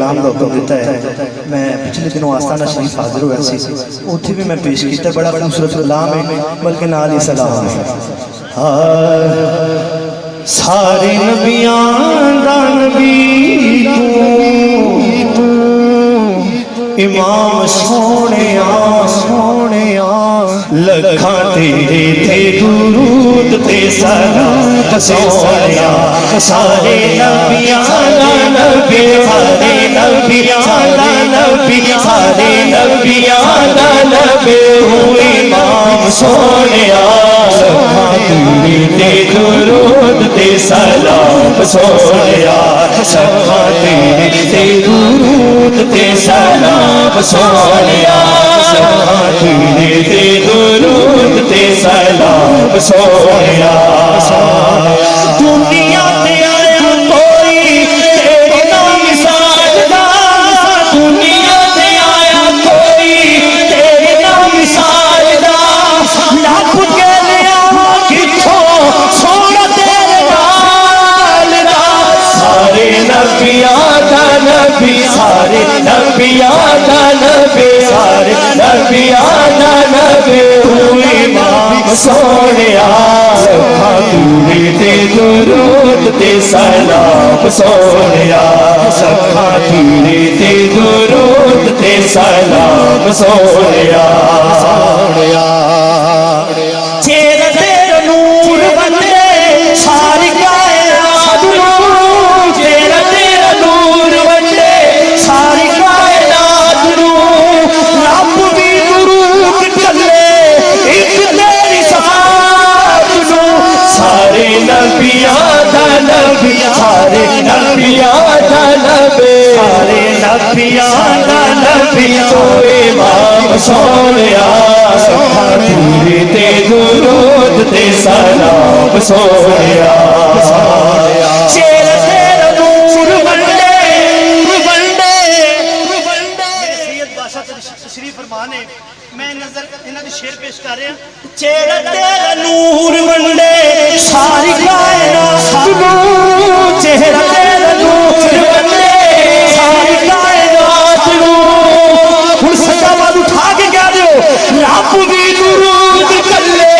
कलाम का हुक्म दिता है। मैं पिछले दिनों आस्ताना शरीफ हाजिर हुआ सी, उत्थे भी मैं पेश किया। बड़ा खूबसूरत कलाम है, बल्कि नाल ही सलाम है। सारे नबियां दा नबी तू, इमाम सोहणिया सोहणिया, लखां तेरे ते दुरूद ते सलाम सोहणिया। सारे नबियां दा नबी, सारे नबियां दा नबी, सारे नबियां दा नबी, तू इमाम सोहणिया, लखां तेरे ते दुरूद ते सलाम सोहणिया। लखां तेरे ते दुरूद ते सलाम सोहणिया, लखां तेरे ते दुरूद ते सलाम सोहणिया। दुनिया ते आया कोई तेरे नाम मिसाल दा, दुनिया ते आया कोई तेरे नाम मिसाल दा, लभ के लिया किथों सोहना तेरे नाल दा। सारे नबियां दा नबी, सारे नबियां दा नबी, सारे नबियां दा नबी, तू इमाम सोहणिया, लखां तेरे ते दुरूद ते सलाम सोहणिया। लखां तेरे ते दुरूद ते सलाम सोहणिया। चेहरा तेरा नूर वंडे सारी कायनात नूं, चेहरा तेरा नूर वंडे सारी कायनात नूं, रब भी दुरूद चले एक तेरी साथ नूं। सारे नबियां दा नबी, सारे नबियां दा नबी, सारे नबियां दा नबी, तू इमाम सोहणिया, लखां तेरे ते दुरूद ते सलाम सोहणिया। चेहरा तेरा नूर वंडे वंडे वंडे। सैयद बादशाह तशरीफ फरमान है, मैं नजर इन्हां दे शेर पेश कर रहा। चेहरा तेरा नूर वंडे सारी कायनात नूं, चेहरा तेरा नूर वंडे सारी कायनात नूं। हुण सच्चा बात उठा के कह दियो, रब भी दुरूद चले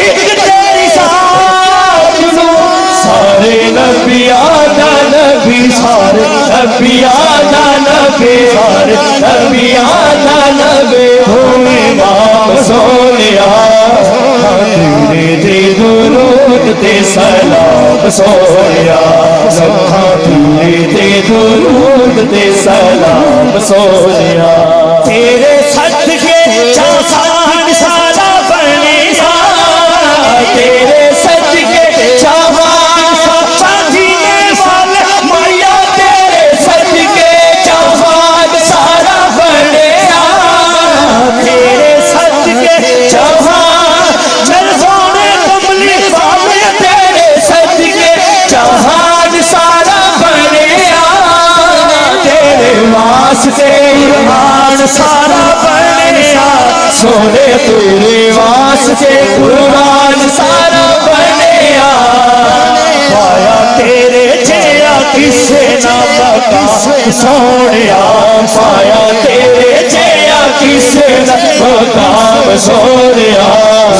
एक तेरी साथ नूं। सारे नबियां दा नबी, सारे नबियां दा नबी, सारे नबियां दा नबी, तू इमाम सोहणिया, तेरे ते दुरूद ते सलाम सोहणिया। लखां तेरे ते दुरूद ते सलाम सोहणिया। तेरे सदके जहान सारा बने, तेरे सदके जहान जीने वाले मैया, तेरे सदके जहान सारा बने, तेरे सदके जहान चल सोने कमली वाले, तेरे सदके जहान सारा बने, तेरे वास्ते कुर्बान सारा बने, सोने तेरे वास्ते कुर्बान सारा बने। पाया तेरे जिया किसे ना पता सोहणिया, पाया तेरे जिया किसे ना पता सोहणिया।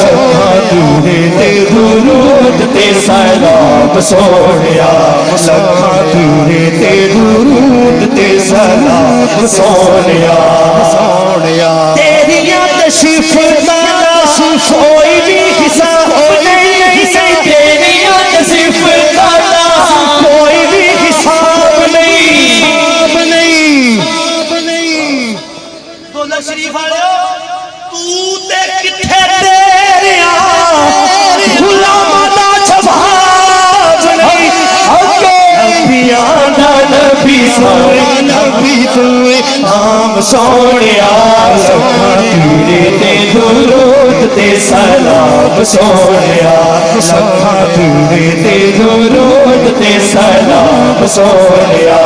लखां तेरे ते दुरूद ते सलाम सोहणिया, लखां तेरे ते दुरूद ते सलाम सोहणिया। तेरियां तशरीफां दा कोई भी हिसाब नहीं, तेरियां तशरीफां दा कोई भी हिसाब नहीं। बोला शरीफ वाले तू ते किथे तेरिया गुलामां दा जवाब नहीं। नबियां दा नबी, सारे नबी, तू इमाम सोहणिया, लखां तेरे ते दुरूद ते सलाम सोहणिया। लखां तेरे ते दुरूद ते सलाम सोहणिया।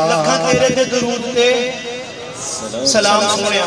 लखां तेरे ते दुरूद ते सलाम सोहणिया।